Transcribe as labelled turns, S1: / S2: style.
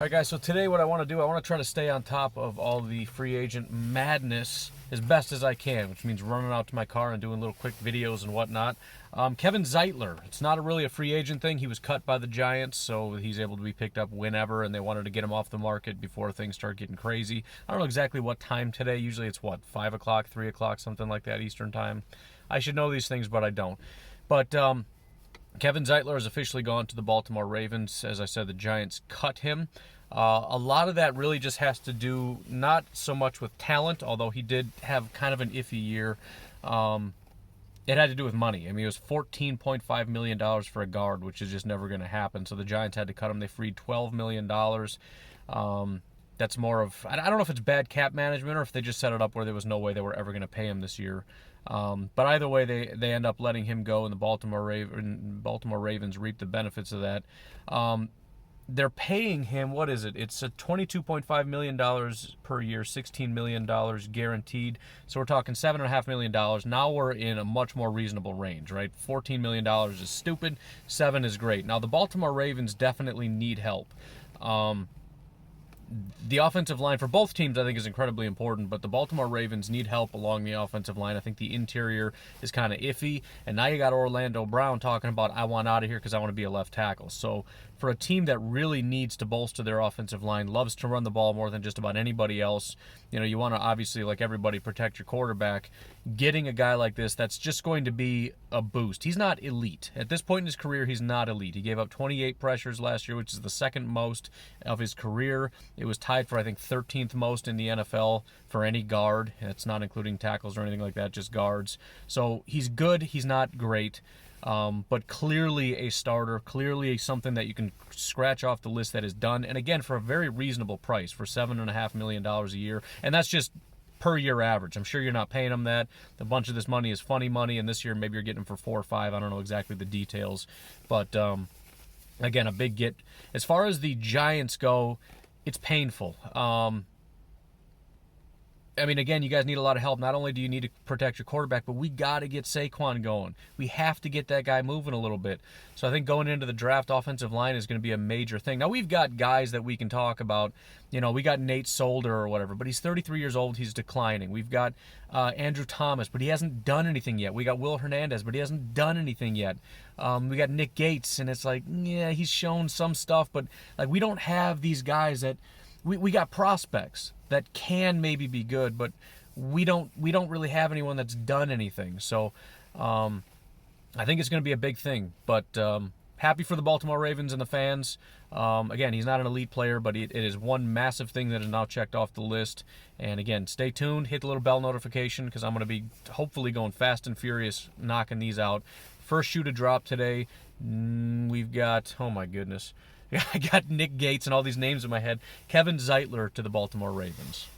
S1: All right, guys, so today what I want to do, I want to try to stay on top of all the free agent madness as best as I can, which means running out to my car and doing little quick videos and whatnot. Kevin Zeitler, it's not really a free agent thing. He was cut by the Giants, so he's able to be picked up whenever, and they wanted to get him off the market before things start getting crazy. I don't know exactly what time today. Usually it's, 5 o'clock, 3 o'clock, something like that, Eastern time. I should know these things, but I don't. But Kevin Zeitler has officially gone to the Baltimore Ravens. As I said, the Giants cut him. A lot of that really just has to do not so much with talent, although he did have kind of an iffy year. It had to do with money. I mean, it was $14.5 million for a guard, which is just never going to happen. So the Giants had to cut him. They freed $12 million. That's more of, I don't know if it's bad cap management or if they just set it up where there was no way they were ever going to pay him this year. But either way, they end up letting him go, and the Baltimore Ravens reap the benefits of that. They're paying him, what is it? It's a $22.5 million per year, $16 million guaranteed. So we're talking $7.5 million. Now we're in a much more reasonable range, right? $14 million is stupid. 7 is great. Now the Baltimore Ravens definitely need help. The offensive line for both teams, I think, is incredibly important, but the Baltimore Ravens need help along the offensive line. I think the interior is kind of iffy, and now you got Orlando Brown talking about, I want out of here because I want to be a left tackle. So for a team that really needs to bolster their offensive line, loves to run the ball more than just about anybody else, you want to obviously, like everybody, protect your quarterback. Getting a guy like this, that's just going to be a boost. He's not elite. At this point in his career, he's not elite. He gave up 28 pressures last year, which is the second most of his career. It was tied for, I think, 13th most in the NFL for any guard. It's not including tackles or anything like that, just guards. So he's good. He's not great. But clearly a starter, clearly something that you can scratch off the list that is done. And again, for a very reasonable price, for $7.5 million a year. And that's just per year average. I'm sure you're not paying him that. A bunch of this money is funny money, and this year maybe you're getting him for 4 or 5. I don't know exactly the details. But again, a big get. As far as the Giants go, it's painful. I mean, again, you guys need a lot of help. Not only do you need to protect your quarterback, but we got to get Saquon going. We have to get that guy moving a little bit. So I think going into the draft, offensive line is going to be a major thing. Now, we've got guys that we can talk about. We got Nate Solder or whatever, but he's 33 years old. He's declining. We've got Andrew Thomas, but he hasn't done anything yet. We got Will Hernandez, but he hasn't done anything yet. We got Nick Gates, and it's like, yeah, he's shown some stuff, but like we don't have these guys that we got prospects that can maybe be good, but we don't really have anyone that's done anything. So I think it's going to be a big thing. But happy for the Baltimore Ravens and the fans. Again, he's not an elite player, but it is one massive thing that is now checked off the list. And again, stay tuned. Hit the little bell notification because I'm going to be hopefully going fast and furious knocking these out. First shoe to drop today. We've got, oh my goodness. I got Nick Gates and all these names in my head. Kevin Zeitler to the Baltimore Ravens.